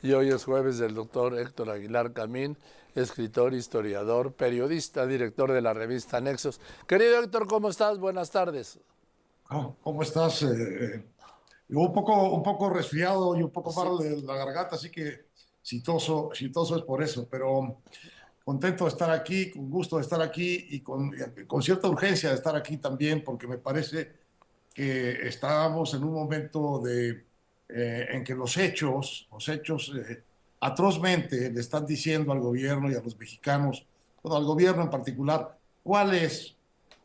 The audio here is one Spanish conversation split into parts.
Y hoy es jueves del doctor Héctor Aguilar Camín, escritor, historiador, periodista, director de la revista Nexos. Querido Héctor, ¿cómo estás? Buenas tardes. ¿Cómo estás? Yo un poco resfriado y un poco Sí, malo de la garganta, así que si toso es por eso, pero contento de estar aquí, con gusto de estar aquí y con cierta urgencia de estar aquí también, porque me parece que estábamos en un momento en que los hechos atrozmente le están diciendo al gobierno y a los mexicanos, bueno, al gobierno en particular, cuál es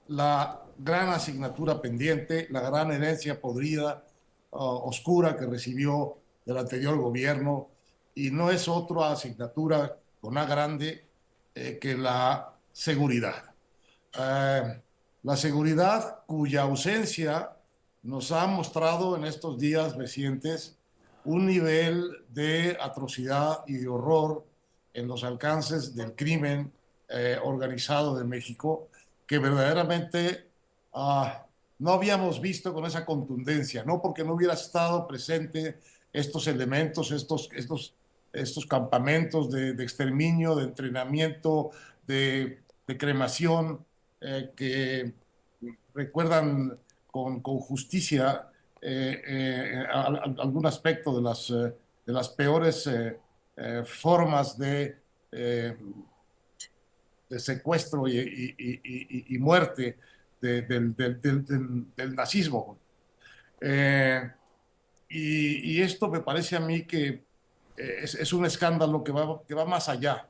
la gran asignatura pendiente, la gran herencia podrida, oscura que recibió del anterior gobierno, y no es otra asignatura con A grande que la seguridad. Eh, la seguridad cuya ausencia nos ha mostrado en estos días recientes un nivel de atrocidad y de horror en los alcances del crimen organizado de México que verdaderamente no habíamos visto con esa contundencia, no porque no hubiera estado presente estos elementos, estos campamentos de exterminio, de entrenamiento, de cremación, que recuerdan con justicia algún aspecto de las peores formas eh, de secuestro y muerte del nazismo. Eh, y esto me parece a mí que es un escándalo que va más allá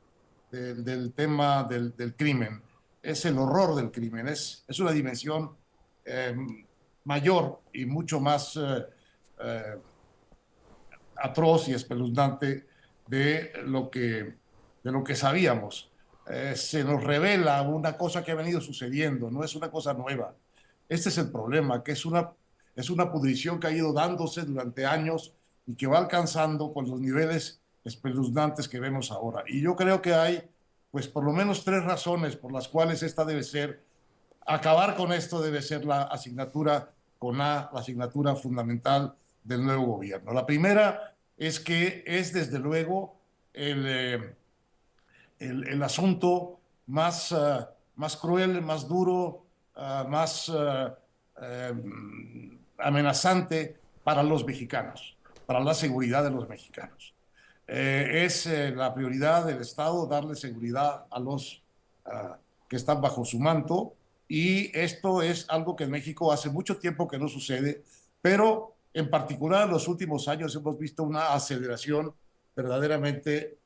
del tema del crimen. Es el horror del crimen, es una dimensión eh, mayor y mucho más eh, atroz y espeluznante de lo que sabíamos. Se nos revela una cosa que ha venido sucediendo, no es una cosa nueva. Este es el problema, que es una pudrición que ha ido dándose durante años y que va alcanzando con los niveles espeluznantes que vemos ahora. Y yo creo que hay, pues, por lo menos tres razones por las cuales acabar con esto debe ser la asignatura con A, la asignatura fundamental del nuevo gobierno. La primera es que es desde luego el asunto más cruel, más duro, más amenazante para los mexicanos, para la seguridad de los mexicanos. Es la prioridad del Estado darle seguridad a los que están bajo su manto, y esto es algo que en México hace mucho tiempo que no sucede, pero en particular en los últimos años hemos visto una aceleración verdaderamente,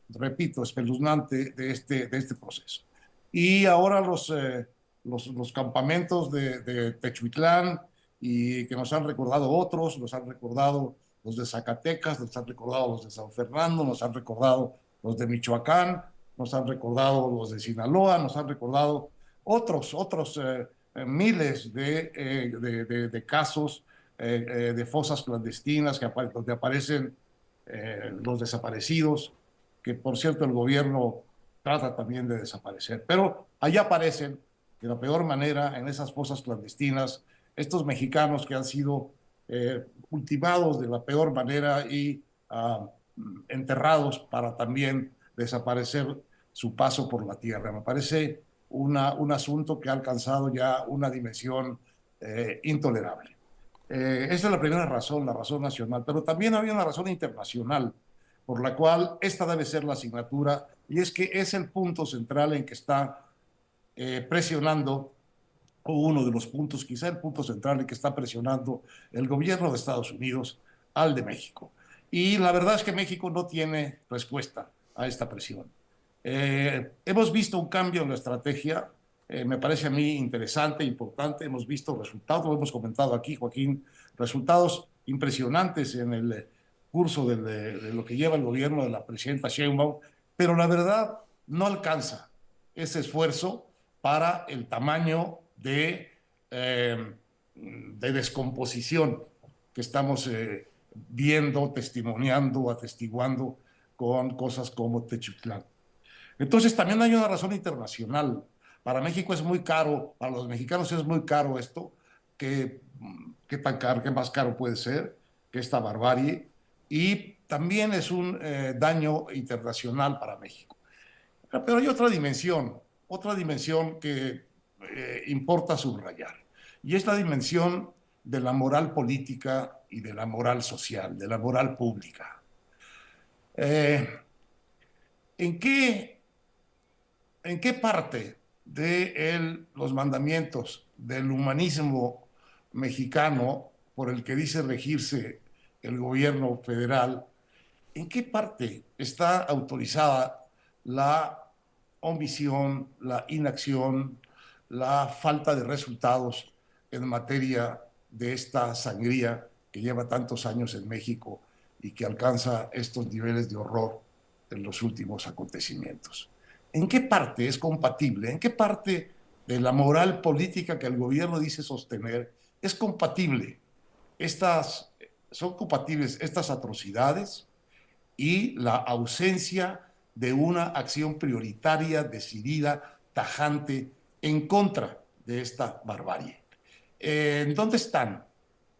repito, espeluznante de este proceso. Y ahora los campamentos de Techuitlán, y que nos han recordado otros, nos han recordado los de Zacatecas, nos han recordado los de San Fernando, nos han recordado los de Michoacán, nos han recordado los de Sinaloa, nos han recordado otros miles de casos de fosas clandestinas donde aparecen los desaparecidos, que por cierto el gobierno trata también de desaparecer. Pero allá aparecen de la peor manera en esas fosas clandestinas estos mexicanos que han sido ultimados de la peor manera y enterrados para también desaparecer su paso por la tierra. Me parece un asunto que ha alcanzado ya una dimensión intolerable. Esa es la primera razón, la razón nacional, pero también había una razón internacional por la cual esta debe ser la asignatura, y es que es el punto central en que está presionando, o uno de los puntos, quizá el punto central en que está presionando el gobierno de Estados Unidos al de México. Y la verdad es que México no tiene respuesta a esta presión. Hemos visto un cambio en la estrategia, me parece a mí interesante, importante. Hemos visto resultados, lo hemos comentado aquí, Joaquín, resultados impresionantes en el curso de lo que lleva el gobierno de la presidenta Sheinbaum, pero la verdad no alcanza ese esfuerzo para el tamaño de descomposición que estamos viendo, testimoniando, atestiguando con cosas como Techitlán. Entonces también hay una razón internacional. Para México es muy caro, para los mexicanos es muy caro esto. ¿Qué tan caro, qué más caro puede ser que esta barbarie? Y también es un daño internacional para México. Pero hay otra dimensión que importa subrayar, y es la dimensión de la moral política y de la moral social, de la moral pública. Eh, ¿en qué, ¿En qué parte de los mandamientos del humanismo mexicano por el que dice regirse el gobierno federal, en qué parte está autorizada la omisión, la inacción, la falta de resultados en materia de esta sangría que lleva tantos años en México y que alcanza estos niveles de horror en los últimos acontecimientos? ¿En qué parte es compatible? ¿En qué parte de la moral política que el gobierno dice sostener es compatible? Son compatibles estas atrocidades y la ausencia de una acción prioritaria, decidida, tajante, en contra de esta barbarie. ¿Dónde están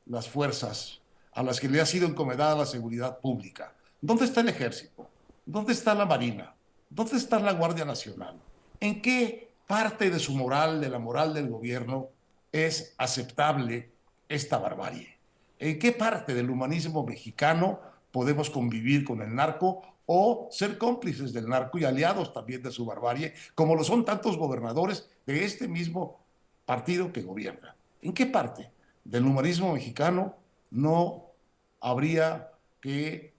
las fuerzas a las que le ha sido encomendada la seguridad pública? ¿Dónde está el ejército? ¿Dónde está la marina? ¿Dónde está la Guardia Nacional? ¿En qué parte de su moral, de la moral del gobierno, es aceptable esta barbarie? ¿En qué parte del humanismo mexicano podemos convivir con el narco o ser cómplices del narco y aliados también de su barbarie, como lo son tantos gobernadores de este mismo partido que gobierna? ¿En qué parte del humanismo mexicano no habría que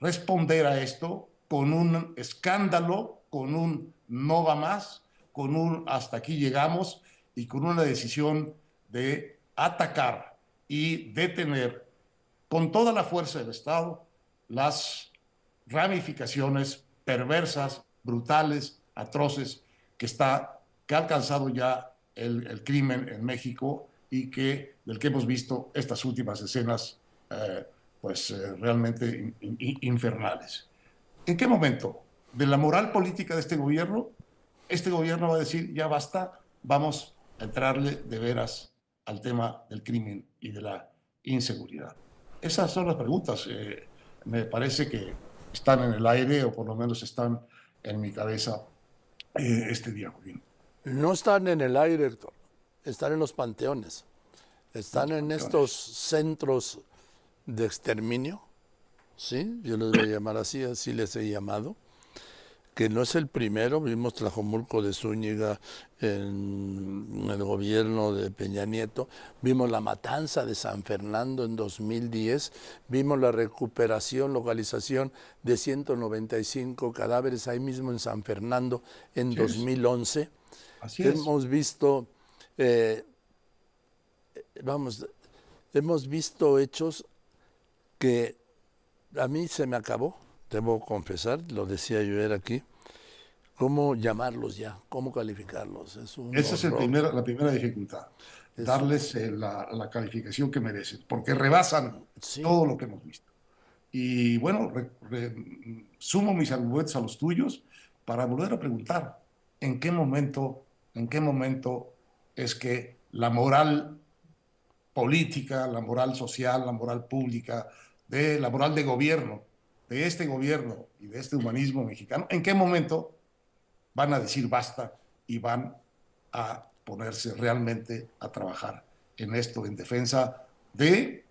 responder a esto con un escándalo, con un no va más, con un hasta aquí llegamos y con una decisión de atacar y detener con toda la fuerza del Estado las ramificaciones perversas, brutales, atroces que ha alcanzado ya el crimen en México y del que hemos visto estas últimas escenas realmente infernales? ¿En qué momento de la moral política de este gobierno va a decir ya basta, vamos a entrarle de veras al tema del crimen y de la inseguridad? Esas son las preguntas. Me parece que están en el aire, o por lo menos están en mi cabeza este día, Joaquín. No están en el aire, Héctor, están en los panteones, están en estos centros de exterminio, ¿sí? Yo les voy a llamar así, así les he llamado, que no es el primero. Vimos Tlajomulco de Zúñiga en el gobierno de Peña Nieto, vimos la matanza de San Fernando en 2010, vimos la recuperación, localización de 195 cadáveres ahí mismo en San Fernando en 2011. Así es. Hemos visto, hemos visto hechos que a mí se me acabó, debo confesar, lo decía yo era aquí, ¿cómo llamarlos ya? ¿Cómo calificarlos? Esa es la primera dificultad, darles la calificación que merecen, porque rebasan todo lo que hemos visto. Y bueno, sumo mis argumentos a los tuyos para volver a preguntar, ¿en qué momento es que la moral política, la moral social, la moral pública, la moral de gobierno, de este gobierno y de este humanismo mexicano, en qué momento van a decir basta y van a ponerse realmente a trabajar en esto, en defensa de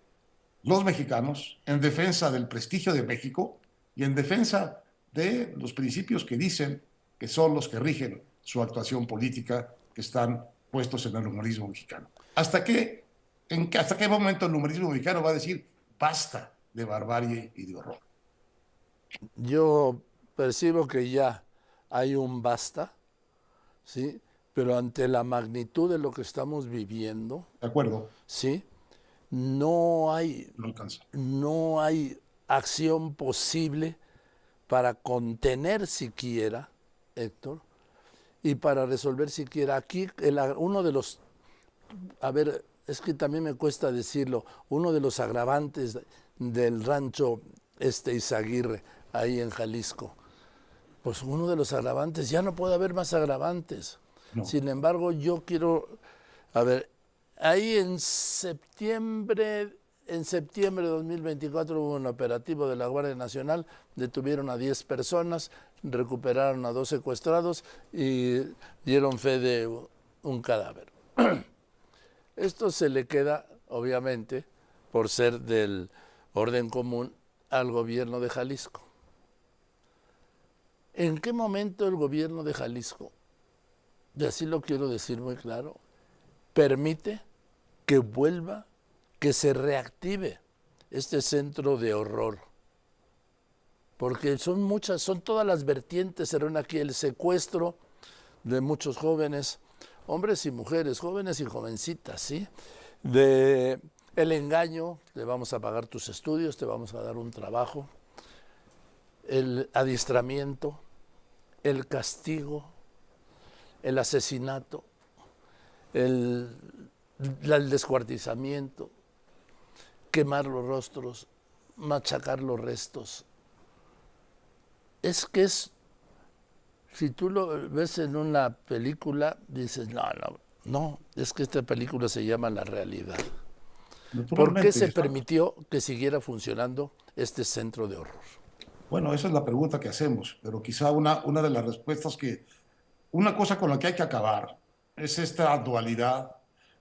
los mexicanos, en defensa del prestigio de México y en defensa de los principios que dicen que son los que rigen su actuación política, que están puestos en el humanismo mexicano? ¿Hasta qué momento el humanismo mexicano va a decir basta de barbarie y de horror? Yo percibo que ya hay un basta, ¿sí? Pero ante la magnitud de lo que estamos viviendo, ¿De acuerdo? ¿sí? No alcanza. No hay acción posible para contener siquiera, Héctor, y para resolver siquiera. Aquí uno de los, a ver, es que también me cuesta decirlo, uno de los agravantes del rancho Izaguirre, ahí en Jalisco, pues uno de los agravantes, ya no puede haber más agravantes. No. Sin embargo, yo quiero, a ver, ahí en septiembre, En septiembre de 2024 hubo un operativo de la Guardia Nacional, detuvieron a 10 personas, recuperaron a 2 secuestrados y dieron fe de un cadáver. Esto se le queda, obviamente, por ser del orden común, al gobierno de Jalisco. ¿En qué momento el gobierno de Jalisco, y así lo quiero decir muy claro, permite que vuelva, que se reactive este centro de horror? Porque son muchas, son todas las vertientes, se reúne aquí el secuestro de muchos jóvenes, hombres y mujeres, jóvenes y jovencitas, ¿sí? De el engaño, te vamos a pagar tus estudios, te vamos a dar un trabajo, el adiestramiento, el castigo, el asesinato, el descuartizamiento, quemar los rostros, machacar los restos. Es que es, si tú lo ves en una película, dices, no, es que esta película se llama La Realidad. ¿Por qué se permitió que siguiera funcionando este centro de horror? Bueno, esa es la pregunta que hacemos, pero quizá una de las respuestas una cosa con la que hay que acabar es esta dualidad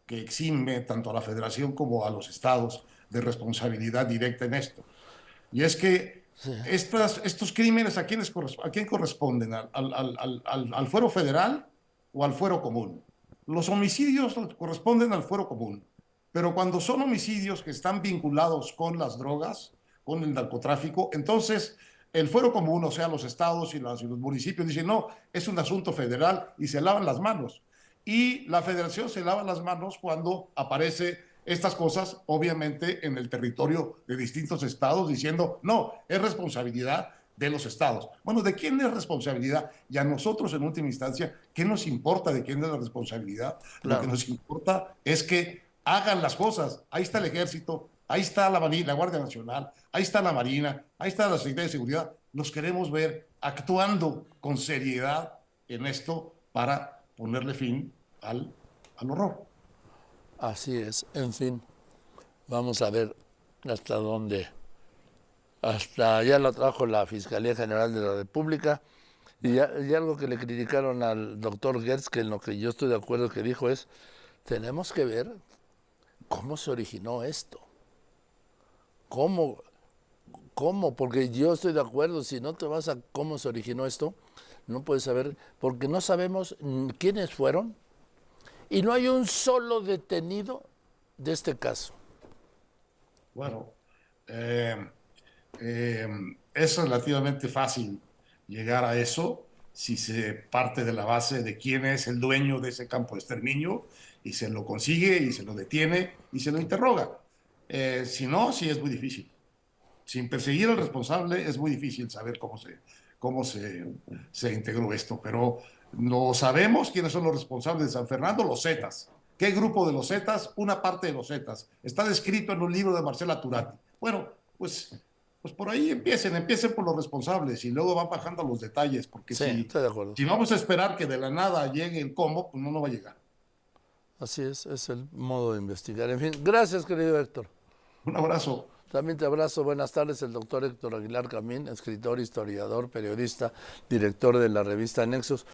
que exime tanto a la Federación como a los estados de responsabilidad directa en esto. Y es que Sí. estos crímenes, ¿a quién corresponden? ¿Al fuero federal o al fuero común? Los homicidios corresponden al fuero común, pero cuando son homicidios que están vinculados con las drogas, con el narcotráfico, entonces el fuero común, o sea, los estados y los municipios dicen, no, es un asunto federal y se lavan las manos. Y la federación se lava las manos cuando aparece estas cosas, obviamente, en el territorio de distintos estados, diciendo, no, es responsabilidad de los estados. Bueno, ¿de quién es responsabilidad? Y a nosotros, en última instancia, ¿qué nos importa de quién es la responsabilidad? Claro. Lo que nos importa es que hagan las cosas. Ahí está el ejército, ahí está la Guardia Nacional, ahí está la Marina, ahí está la Secretaría de Seguridad. Los queremos ver actuando con seriedad en esto para ponerle fin al horror. Así es, en fin, vamos a ver hasta dónde. Hasta ya lo trajo la Fiscalía General de la República y algo que le criticaron al doctor Gertz, que en lo que yo estoy de acuerdo que dijo es, tenemos que ver cómo se originó esto. ¿Cómo? Porque yo estoy de acuerdo, si no te vas a cómo se originó esto, no puedes saber, porque no sabemos quiénes fueron y no hay un solo detenido de este caso. Bueno, es relativamente fácil llegar a eso si se parte de la base de quién es el dueño de ese campo de exterminio y se lo consigue y se lo detiene y se lo interroga. Si no, sí es muy difícil. Sin perseguir al responsable es muy difícil saber cómo se integró esto, pero no sabemos quiénes son los responsables de San Fernando, los Zetas. ¿Qué grupo de los Zetas? Una parte de los Zetas. Está descrito en un libro de Marcela Turati. Bueno, pues por ahí empiecen por los responsables y luego van bajando los detalles, porque Sí, estoy de acuerdo. si vamos a esperar que de la nada llegue el cómo, pues no va a llegar. Así es el modo de investigar. En fin, gracias, querido Héctor. Un abrazo. También te abrazo. Buenas tardes, el doctor Héctor Aguilar Camín, escritor, historiador, periodista, director de la revista Nexos.